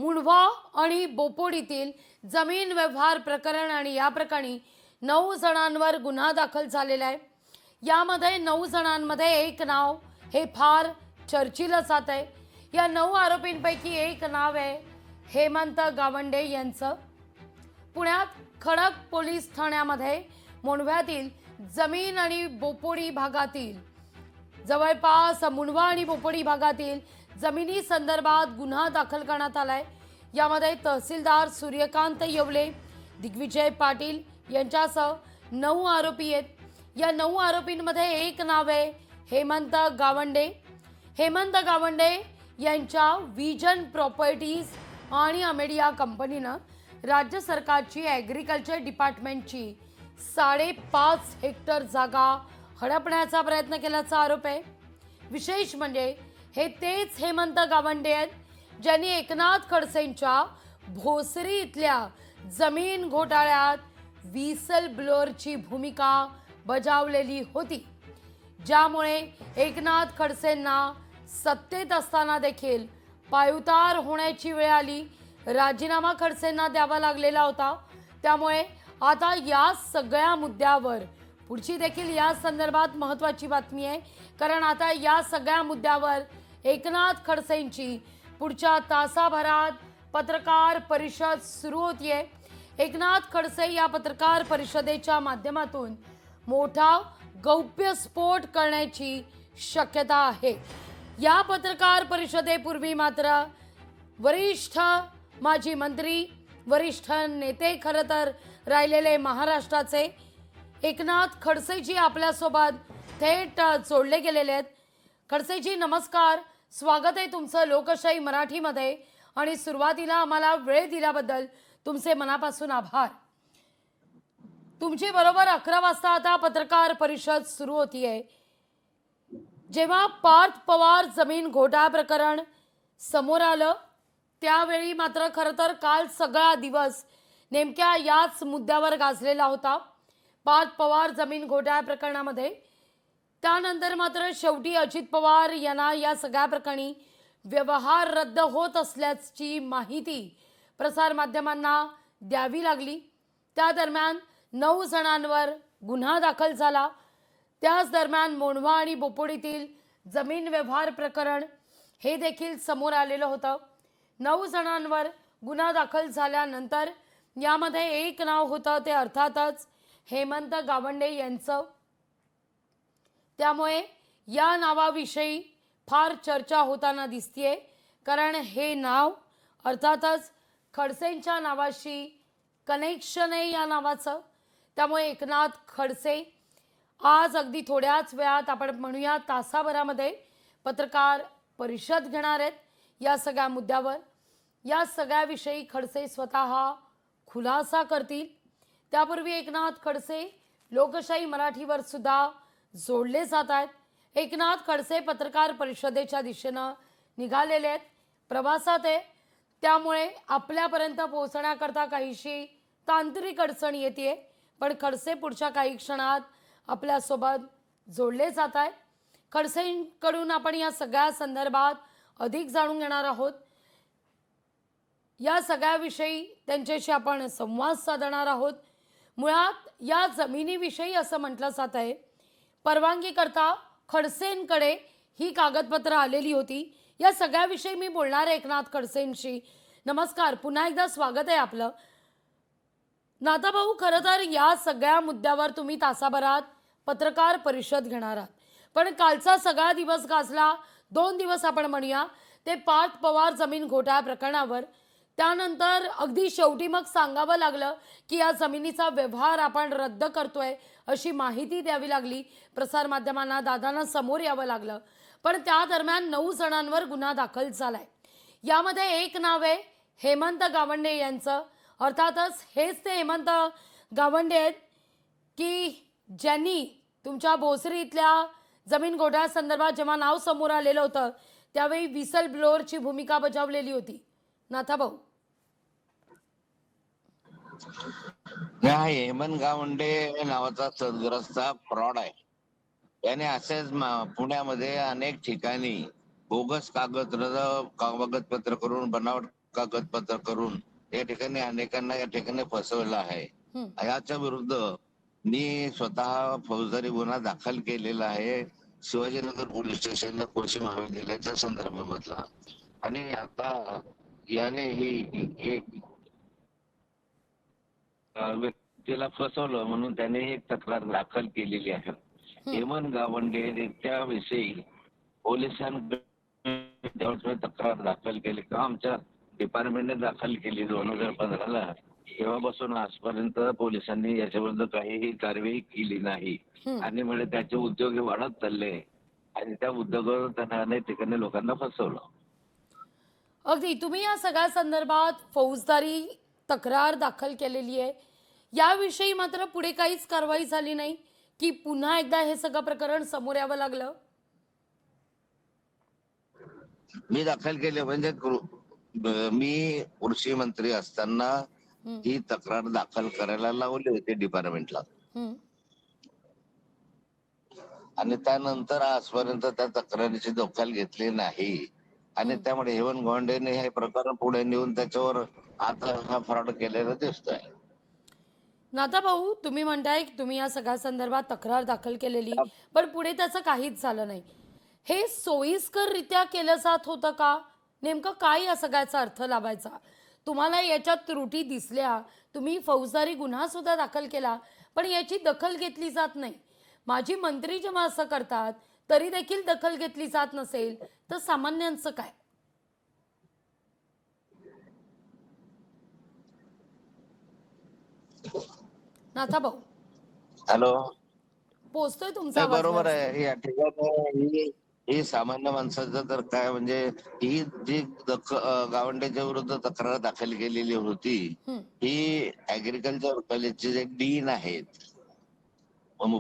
मुंढवा आणि बोपोडीतील जमीन व्यवहार प्रकरण आणि या प्रकरणी 9 जणांवर गुन्हा दाखल झालेला आहे। यामध्ये 9 जणांमध्ये एक नाव हे फार चर्चिलं जात आहे। या 9 आरोपींपैकी एक नाव आहे हेमंत गावंडे यांचं। पुण्यात खडक पोलीस ठाण्यामध्ये मुंढव्यातील जमीन आणि बोपोडी भागातील जवळपास मुंढवा आणि बोपोडी भागातील जमिनी संदर्भात गुन्हा दाखल करण्यात आलाय। यामध्ये तहसीलदार सूर्यकांत येवले, दिग्विजय पाटील यांच्यासह 9 आरोपी आहेत। या 9 आरोपींमध्ये एक नाव आहे हेमंत गावंडे। हेमंत गावंडे यांच्या विजन प्रॉपर्टीज आणि अमेडिया कंपनीनं राज्य सरकारची ॲग्रिकल्चर डिपार्टमेंटची 5.5 हेक्टर जागा हडपण्याचा प्रयत्न केल्याचा आरोप आहे। विशेष म्हणजे हे तेच हेमंत गावंडे आहेत ज्यांनी एकनाथ खडसेंच्या भोसरी इथल्या जमीन घोटाळ्यात व्हिसल ब्लोअरची भूमिका बजावलेली होती, ज्यामुळे एकनाथ खडसेंना सत्तेत असताना देखील पायउतार होण्याची वेळ आली। राजीनामा खडसेंना द्यावा लागलेला होता। त्यामुळे आता या सगळ्या मुद्द्यावर पुढची देखील या संदर्भात महत्त्वाची बातमी आहे, कारण आता या सगळ्या मुद्द्यावर एकनाथ खडसेंची पुढच्या तासाभरात पत्रकार परिषद सुरू होतीये। एकनाथ खडसे या पत्रकार परिषदेच्या माध्यमातून मोठा गौप्यस्फोट करण्याची शक्यता आहे। या पत्रकार परिषदेपूर्वी मात्र वरिष्ठ माजी मंत्री, वरिष्ठ नेते खरं तर राहिलेले महाराष्ट्राचे एकनाथ खडसेजी आपल्यासोबत थेट जोडले गेलेले आहेत। खडसेजी नमस्कार, स्वागत आहे तुमचं लोकशाही मराठीमध्ये आणि सुरुवातीला आम्हाला वेळ दिल्याबद्दल तुमचे मनापासून आभार। तुमची बरोबर 11 वाजता आता पत्रकार परिषद सुरू होतीये। जेव्हा पार्थ पवार जमीन घोटाळा प्रकरण समोर आलं त्यावेळी मात्र खरं तर काल सगळा दिवस नेमक्या याच मुद्द्यावर गाजलेला होता, पार्थ पवार जमीन घोटाळा प्रकरणामध्ये। त्यानंतर मात्र शेवटी अजित पवार यांना या सगळ्या प्रकरणी व्यवहार रद्द होत असल्याची माहिती प्रसारमाध्यमांना द्यावी लागली। त्या दरम्यान 9 जणांवर गुन्हा दाखल झाला। त्याच दरम्यान मुंढवा आणि बोपोडीतील जमीन व्यवहार प्रकरण हे देखील समोर आलेलं होतं। 9 जणांवर गुन्हा दाखल झाल्यानंतर यामध्ये एक नाव होतं ते अर्थातच हेमंत गावंडे यांचं। त्यामुळे या नावाविषयी फार चर्चा होताना दिसतीये, कारण हे नाव अर्थातच खडसेंच्या नावाशी कनेक्शन आहे या नावाचं। त्यामुळे एकनाथ खडसे आज अगदी थोड्याच वेळात आपण म्हणूया तासाभरामध्ये पत्रकार परिषद घेणार आहेत या सगळ्या मुद्द्यावर। या सगळ्याविषयी खडसे स्वतः खुलासा करतील। त्यापूर्वी एकनाथ खडसे लोकशाही मराठीवर सुद्धा जोडले जात आहेत। एकनाथ खडसे पत्रकार परिषदेच्या दिशेनं निघालेले आहेत, प्रवासात आहे। त्यामुळे आपल्यापर्यंत पोहोचण्याकरता काहीशी तांत्रिक अडचण येते, पण खडसे पुढच्या काही क्षणात आपल्यासोबत जोडले जात आहेत। खडसेंकडून आपण या सगळ्या संदर्भात अधिक जाणून घेणार आहोत। या सगळ्याविषयी त्यांच्याशी आपण संवाद साधणार आहोत। मुळात या जमिनीविषयी असं म्हटलं जात आहे, परवानगीकरता खडसेंकडे ही कागदपत्र आलेली होती। या सगळ्याविषयी मी बोलणार आहे एकनाथ खडसेंशी। नमस्कार, पुन्हा एकदा स्वागत आहे आपलं। नाथाभाऊ, खरं तर या सगळ्या मुद्द्यावर तुम्ही तासाभरात पत्रकार परिषद घेणार आहात, पण कालचा सगळा दिवस गाजला, 2 दिवस आपण म्हणूया ते पार्थ पवार जमीन घोटाळा प्रकरणावर। त्यानंतर अगदी शेवटी मग सांगावं लागलं की या जमिनीचा व्यवहार आपण रद्द करतोय अशी माहिती द्यावी लागली प्रसारमाध्यमांना, दादांना समोर यावं लागलं। पण त्या दरम्यान 9 जणांवर गुन्हा दाखल झालाय। यामध्ये एक नाव आहे हेमंत गावंडे यांचं। अर्थातच हेच ते हेमंत गावंडे आहेत की ज्यांनी तुमच्या भोसरी इथल्या जमीन घोटाळ्यासंदर्भात जेव्हा नाव समोर आलेलं होतं त्यावेळी व्हिसल ब्लोअरची भूमिका बजावलेली होती। नाथाभाऊ, हेमंत गावंडे नावाचा सदग्रस्त फ्रॉड आहे। याने असेच पुण्यामध्ये अनेक ठिकाणी बोगस कागदपत्र करून बनावट कागदपत्र करून या ठिकाणी अनेकांना या ठिकाणी फसवलं आहे. हं. याच्या विरुद्ध मी स्वतः फौजदारी गुन्हा दाखल केलेला आहे शिवाजीनगर पोलीस स्टेशनला कृषी महाविद्यालयाच्या संदर्भामधला. आणि आता याने ही एक व्यक्तीला फसवलं म्हणून त्याने एक तक्रार दाखल केलेली आहे. हं. हेमंत गावंडे त्याविषयी पोलिसांकडे तक्रार दाखल केली का आमच्या डिपार्टमेंटने दाखल केली 2015ला. तेव्हापासून आजपर्यंत पोलिसांनी याच्याविरुद्ध काहीही कारवाई केली नाही. हं. आणि म्हणजे त्याचे उद्योग हे वाढत चालले आणि त्या उद्योगावर त्यांना अनेक ठिकाणी लोकांना फसवलं. अगदी तुम्ही या सगळ्या संदर्भात फौजदारी तक्रार दाखल केलेली आहे. याविषयी मात्र पुढे काहीच कारवाई झाली नाही की पुन्हा एकदा हे सगळं प्रकरण समोर यावं लागलं? मी दाखल केले म्हणजे मी कृषी मंत्री असताना हं. ही तक्रार दाखल करायला लावली होती डिपार्टमेंटला. हं. आणि त्यानंतर आजपर्यंत त्या तक्रारीची दखल घेतली नाही. आणि हं. त्यामुळे हेमंत गोंडेने हे प्रकरण पुढे नेऊन त्याच्यावर आता हा फ्रॉड केलेला दिसतोय. नाथा भाऊ, तुम्ही म्हणताय की तुम्ही या सगळ्या संदर्भात तक्रार दाखल केलेली, पण पुढे त्याचं काहीच झालं नाही. हे सोयीस्कररित्या केलं जात होतं का? नेमकं काय या सगळ्याचा अर्थ लावायचा? तुम्हाला याच्यात त्रुटी दिसल्या, तुम्ही फौजदारी गुन्हा सुद्धा दाखल केला, पण याची दखल घेतली जात नाही. माजी मंत्री जेव्हा असं करतात, तरी देखील दखल घेतली जात नसेल, तर सामान्यांचं काय? नाथा भाऊ, हॅलो. पोचतोय तुमचा नाही, आवाज बरोबर व्यवस्थित? आहे. या ठिकाणी ही ही सामान्य माणसाचं तर काय म्हणजे ही जी गावंड्याच्या विरुद्ध तक्रार दाखल केलेली होती, हं. ही ऍग्रिकल्चर कॉलेजचे जे डीन आहेत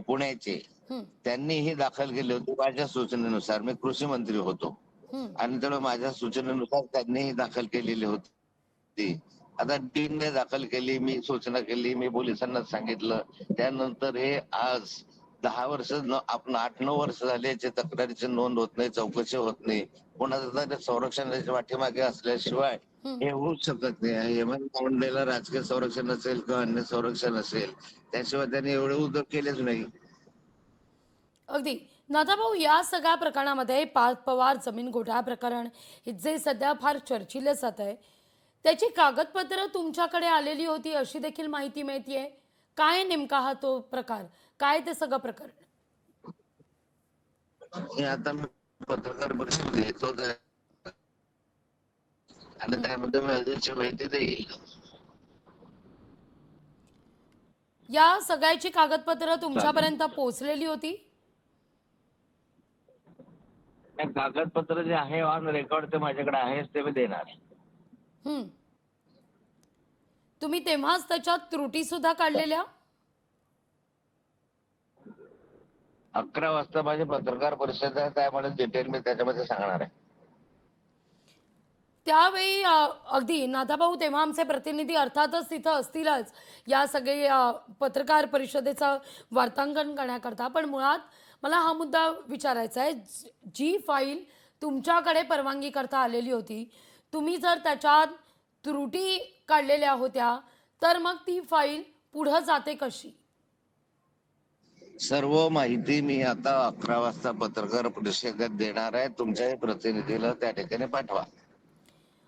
पुण्याचे, हं. त्यांनी ही दाखल केली होती माझ्या सूचनेनुसार. मी कृषी मंत्री होतो हं. आणि त्यामुळे माझ्या सूचनेनुसार त्यांनी ही दाखल केलेली होती. आता डीनने दाखल केली, मी सूचना केली, मी पोलिसांना सांगितलं. त्यानंतर हे आज 10 वर्ष आपण 8-9 वर्ष झाले याची तक्रारीची नोंद होत नाही, चौकशी होत नाही. कोणाचा तरी संरक्षणाच्या पाठीमागे असल्याशिवाय हं. हे होऊच शकत नाही. हेमंत गावंडेला राजकीय संरक्षण असेल किंवा अन्य संरक्षण असेल, त्याशिवाय त्यांनी एवढे उद्योग केलेच नाही. अगदी. नाथाभाऊ, या सगळ्या प्रकरणामध्ये पार्थ पवार जमीन घोटाळा प्रकरण हे जे सध्या फार चर्चिलं जात आहे, त्याची कागदपत्र तुमच्याकडे आलेली होती अशी देखील माहिती मिळतीये. काय नेमका हा तो प्रकार? काय ते सगळं प्रकरण? हे आता मी पत्रकार परिषद घेतो आणि हं. त्यामध्ये मी अजूनची माहिती देईल. या सगळ्याची कागदपत्र चालेल. तुमच्यापर्यंत पोहोचलेली होती? हे कागदपत्र जे आहे ऑन रेकॉर्ड ते माझ्याकडे आहेच, ते मी देणार. हं. तुम्ही तेव्हाच त्याच्यात त्रुटी सुद्धा काढलेल्या? 11 वाजता माझी पत्रकार परिषद आहे, त्यामुळे डिटेल मी त्याच्यामध्ये सांगणार आहे. त्यावेळी अगदी नाथाभाऊ, तेव्हा आमचे प्रतिनिधी अर्थातच तिथं असतीलच या सगळे पत्रकार परिषदेचं वार्तांकन करण्याकरता. पण मुळात मला हा मुद्दा विचारायचा आहे, जी फाईल तुमच्याकडे परवानगी करता आलेली होती, तुम्ही जर त्याच्यात त्रुटी काढलेल्या होत्या, तर मग ती फाईल पुढं जाते कशी? सर्व माहिती मी आता 11 वाजता पत्रकार परिषदेत देणार आहे. तुमच्याही प्रतिनिधीला त्या ठिकाणी पाठवा.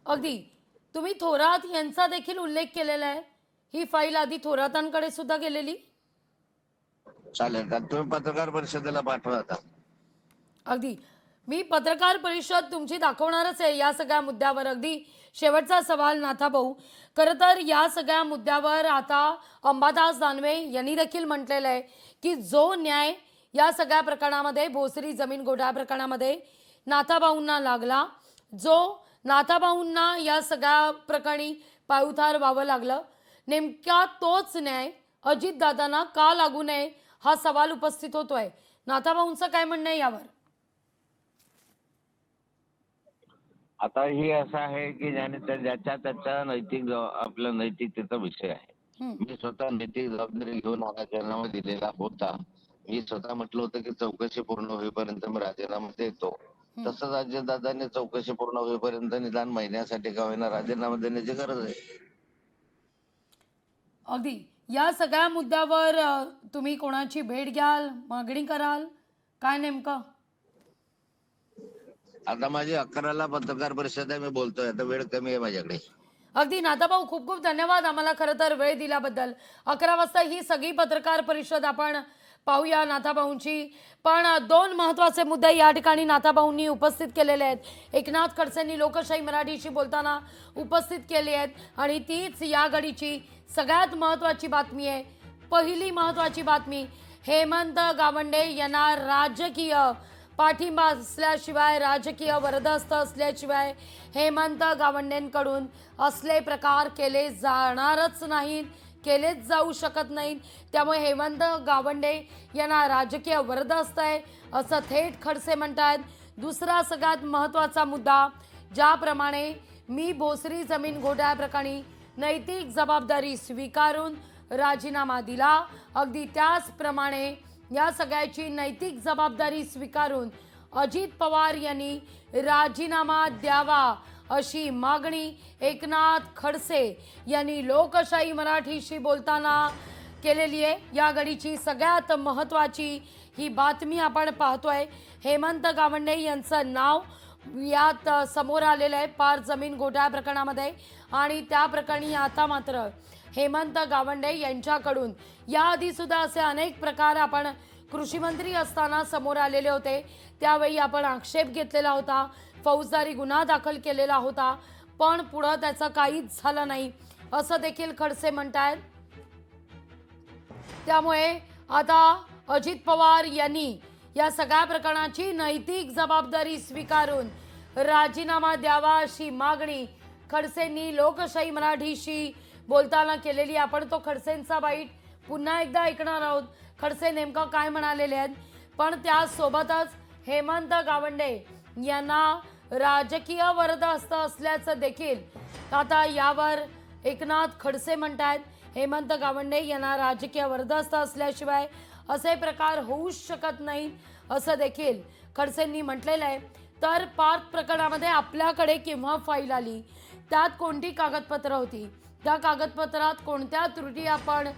अगदी. तुम्ही थोरात यांचा देखील उल्लेख केलेला आहे. ही फाईल आधी थोरातांकडे सुद्धा गेलेली? चालेल का? तुम्ही पत्रकार परिषदेला पाठवा आता. अगदी. मी पत्रकार परिषद तुमची दाखवणारच आहे या सगळ्या मुद्द्यावर. अगदी शेवटचा सवाल नाथाभाऊ, खरं तर या सगळ्या मुद्द्यावर आता अंबादास दानवे यांनी देखील म्हटलेलं आहे की जो न्याय या सगळ्या प्रकरणामध्ये, भोसरी जमीन घोटाळा प्रकरणामध्ये नाथाभाऊंना लागला, जो नाथाभाऊंना या सगळ्या प्रकरणी पायउतार व्हावं लागलं, नेमका तोच न्याय अजितदादांना का लागू नये हा सवाल उपस्थित होतोय. नाथाभाऊंचं काय म्हणणं आहे यावर? आता हे असं आहे की ज्याच्या त्याच्या आपला नैतिकतेचा विषय आहे. हं. मी स्वतः नैतिक जबाबदारी घेऊन राजीनामा दिलेला होता. मी स्वतः म्हटलं होतं की चौकशी पूर्ण होईपर्यंत मी राजीनामा देतो. तसंच अजितदादांनी चौकशी पूर्ण होईपर्यंत निदान महिन्यासाठी का होईना राजीनामा देण्याची गरज आहे. अगदी या सगळ्या मुद्द्यावर तुम्ही कोणाची भेट घ्याल, मागणी कराल, काय नेमकं? आता माझी 11ला पत्रकार परिषद आहे, मी बोलतोय, आता वेळ कमी आहे माझ्याकडे. अगदी नाथाभाऊ, खूप खूप धन्यवाद आम्हाला खरं तर वेळ दिल्याबद्दल. 11 वाजता ही सगळी पत्रकार परिषद आपण पाहूया नाथाभाऊंची. पण 2 महत्त्वाचे मुद्दे या ठिकाणी नाथाभाऊंनी उपस्थित केलेले आहेत. एकनाथ खडसेंनी लोकशाही मराठीशी बोलताना उपस्थित केली आहेत आणि तीच या घडीची सगळ्यात महत्त्वाची बातमी आहे. पहिली महत्त्वाची बातमी, हेमंत गावंडे यांना राजकीय पाठिंबा असल्याशिवाय, राजकीय वरदहस्त असल्याशिवाय हेमंत गावंडेंकडून असले प्रकार केले जाणारच नाहीत, केलेच जाऊ शकत नाहीत. त्यामुळे हेमंत गावंडे यांना राजकीय वरदहस्त आहे असं थेट खडसे म्हणतात. दुसरा सगळ्यात महत्त्वाचा मुद्दा, ज्याप्रमाणे मी भोसरी जमीन घोटाळ्याप्रकरणी नैतिक जबाबदारी स्वीकारून राजीनामा दिला, अगदी त्याचप्रमाणे या सगळ्याची नैतिक जबाबदारी स्वीकारून अजित पवार यांनी राजीनामा द्यावा अशी मागणी एकनाथ खडसे यांनी लोकशाही मराठीशी बोलताना केलेली आहे. या घडीची सगळ्यात महत्त्वाची ही बातमी आपण पाहतोय. हेमंत गावंडे यांचं नाव यात समोर आलेलं आहे पार जमीन घोटाळा प्रकरणामध्ये आणि त्या प्रकरणी आता मात्र हेमंत गावंडे यांच्याकडून याआधी सुद्धा असे अनेक प्रकार आपण कृषी मंत्री असताना समोर आलेले होते. त्यावेळी आपण आक्षेप घेतलेला होता, फौजदारी गुन्हा दाखल केलेला होता, पण पुढं त्याचं काहीच झालं नाही असं देखील खडसे म्हणतायत. त्यामुळे आता अजित पवार यांनी या सगळ्या प्रकरणाची नैतिक जबाबदारी स्वीकारून राजीनामा द्यावा अशी मागणी खडसेंनी लोकशाही मराठीशी बोलताना केलेली. आपण तो खडसेंचा बाईट पुन्हा एकदा ऐकणार आहोत, खडसे नेमकं काय म्हणालेले आहेत. पण त्यासोबतच हेमंत गावंडे यांना राजकीय वरदहस्त असल्याचं देखील आता यावर एकनाथ खडसे म्हणतात. हेमंत गावंडे यांना राजकीय वरदहस्त असल्याशिवाय असे प्रकार होऊच शकत नाही असं देखील खडसेंनी म्हटलेलं आहे. तर पार्थ प्रकरणामध्ये आपल्याकडे केव्हा फाईल आली, त्यात कोणती कागदपत्र होती, त्या कागदपत्रात कोणत्या त्रुटी आपण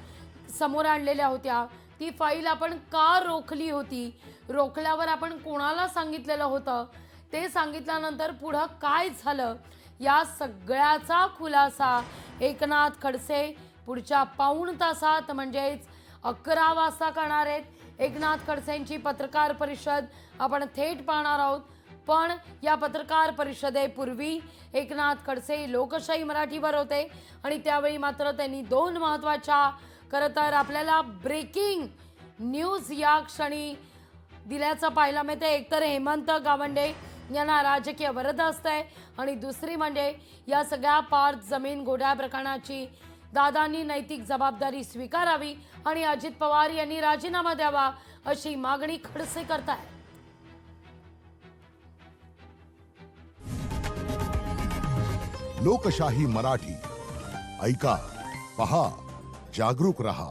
समोर आणलेल्या होत्या, ती फाईल आपण का रोखली होती, रोखल्यावर आपण कोणाला सांगितलेलं होतं, ते सांगितल्यानंतर पुढं काय झालं, या सगळ्याचा खुलासा एकनाथ खडसे पुढच्या पाऊण तासात म्हणजेच 11 वाजता करणार आहेत. एकनाथ खडसेंची पत्रकार परिषद आपण थेट पाहणार आहोत. पण या पत्रकार परिषदेपूर्वी एकनाथ खडसे लोकशाही मराठीवर होते आणि त्यावेळी मात्र त्यांनी 2 महत्त्वाच्या, खरं तर आपल्याला ब्रेकिंग न्यूज या क्षणी दिल्याचं पाहायला मिळते. एकतर हेमंत गावंडे यांना राजकीय वरदहस्त आहे आणि दुसरी म्हणजे या सगळ्या पार्थ जमीन घोटाळा प्रकरणाची दादांनी नैतिक जबाबदारी स्वीकारावी आणि अजित पवार यांनी राजीनामा द्यावा अशी मागणी खडसे करतायत. लोकशाही मराठी ऐका, पहा, जागरूक रहा.